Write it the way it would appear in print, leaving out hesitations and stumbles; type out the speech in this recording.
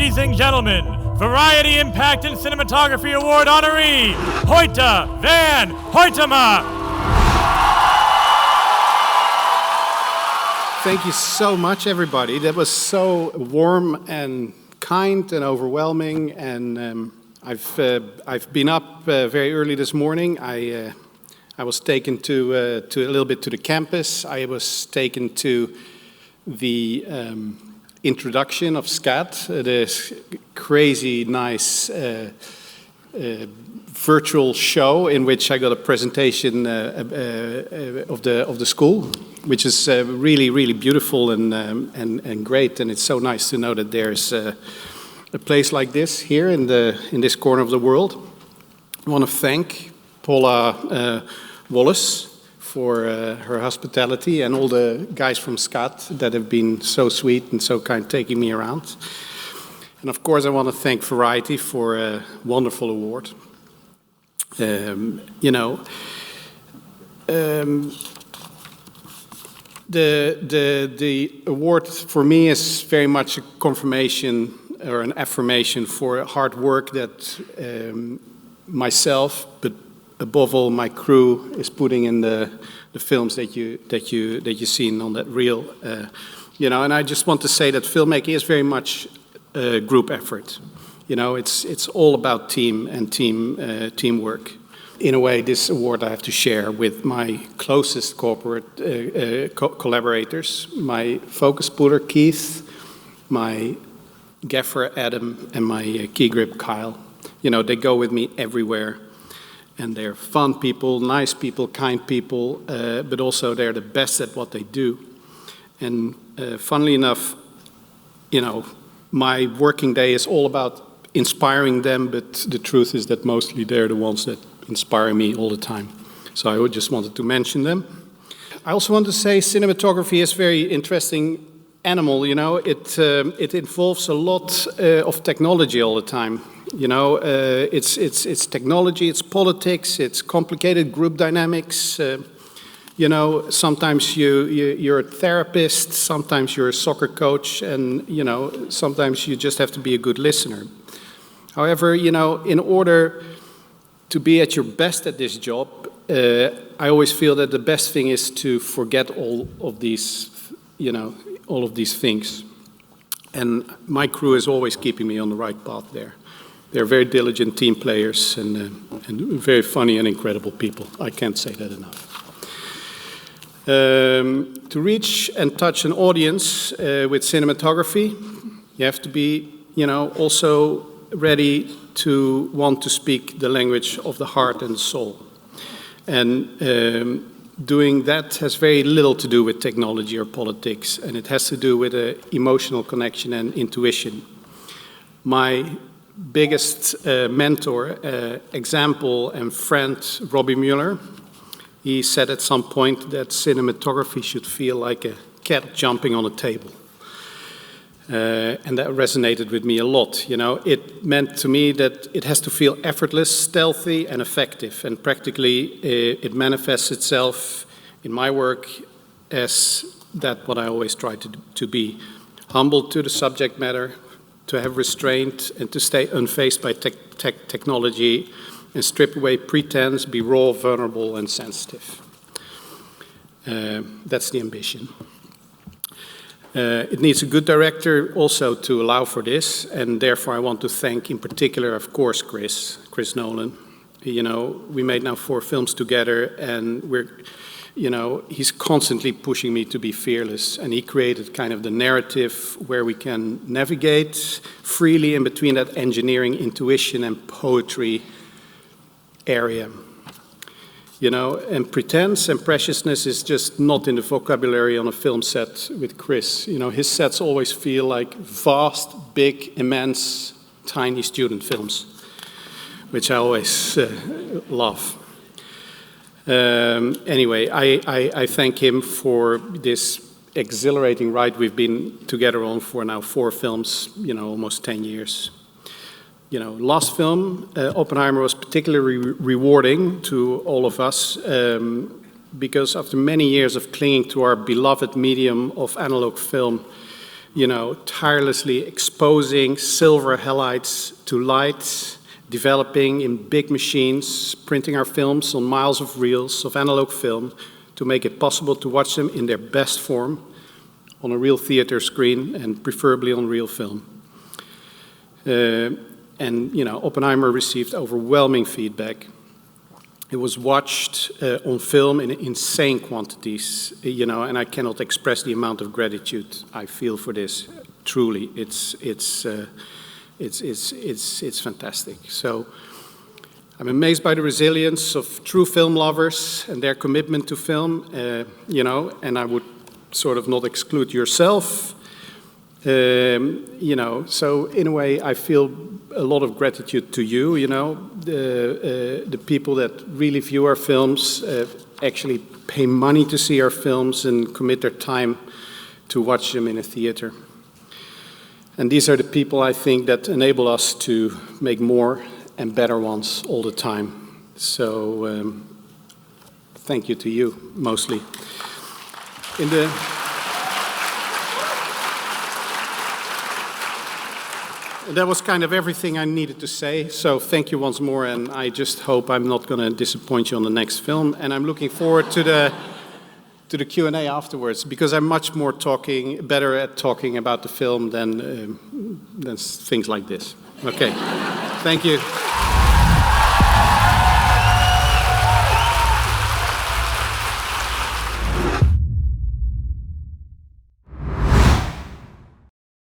Ladies and gentlemen, Variety Impact in Cinematography Award honoree, Hoyte van Hoytema. Thank you so much, everybody. That was so warm and kind and overwhelming. And I've been up very early this morning. I was taken to a little bit to the campus. I was taken to the introduction of SCAD, this crazy nice virtual show in which I got a presentation of the school, which is really beautiful and great. And it's so nice to know that there's a place like this here in this corner of the world. I want to thank Paula Wallace for her hospitality, and all the guys from SCAD that have been so sweet and so kind taking me around. And of course I want to thank Variety for a wonderful award. The award for me is very much a confirmation or an affirmation for hard work that myself, but above all my crew, is putting in the films that you seen on that reel. And I just want to say that filmmaking is very much a group effort. It's all about team and teamwork. In a way, this award I have to share with my closest corporate collaborators, my focus puller Keith, my gaffer Adam, and my key grip Kyle. They go with me everywhere. And they're fun people, nice people, kind people, but also they're the best at what they do. And funnily enough, my working day is all about inspiring them, but the truth is that mostly they're the ones that inspire me all the time. So I just wanted to mention them. I also want to say cinematography is a very interesting animal. It involves a lot of technology all the time. It's technology, it's politics, it's complicated group dynamics. Sometimes you're a therapist, sometimes you're a soccer coach, and sometimes you just have to be a good listener. However, in order to be at your best at this job, I always feel that the best thing is to forget all of these things. And my crew is always keeping me on the right path there. They're very diligent team players and very funny and incredible people. I can't say that enough. To reach and touch an audience with cinematography, you have to be, also ready to want to speak the language of the heart and soul. And doing that has very little to do with technology or politics, and it has to do with an emotional connection and intuition. My biggest mentor, example, and friend, Robbie Mueller, he said at some point that cinematography should feel like a cat jumping on a table. And that resonated with me a lot. It meant to me that it has to feel effortless, stealthy, and effective. And practically, it manifests itself in my work as what I always try to be. Humble to the subject matter, to have restraint, and to stay unfazed by technology, and strip away pretense, be raw, vulnerable, and sensitive. That's the ambition. It needs a good director also to allow for this, and therefore I want to thank in particular, of course, Chris Nolan. We made now 4 films together, and he's constantly pushing me to be fearless, and he created kind of the narrative where we can navigate freely in between that engineering, intuition, and poetry area. And pretense and preciousness is just not in the vocabulary on a film set with Chris. His sets always feel like vast, big, immense, tiny student films, which I always love. Anyway, I thank him for this exhilarating ride we've been together on for now 4 films, almost 10 years. Last film, Oppenheimer, was particularly rewarding to all of us because after many years of clinging to our beloved medium of analog film, tirelessly exposing silver halides to light, developing in big machines, printing our films on miles of reels of analog film to make it possible to watch them in their best form on a real theater screen and preferably on real film. Oppenheimer received overwhelming feedback. It was watched on film in insane quantities, and I cannot express the amount of gratitude I feel for this. Truly, it's fantastic. So I'm amazed by the resilience of true film lovers and their commitment to film, and I would sort of not exclude yourself. So in a way, I feel a lot of gratitude to you, the people that really view our films, actually pay money to see our films and commit their time to watch them in a theater. And these are the people, I think, that enable us to make more and better ones all the time. So thank you to you, mostly. That was kind of everything I needed to say, so thank you once more, and I just hope I'm not going to disappoint you on the next film, and I'm looking forward to the Q&A afterwards, because I'm much more better at talking about the film than things like this. Okay, thank you.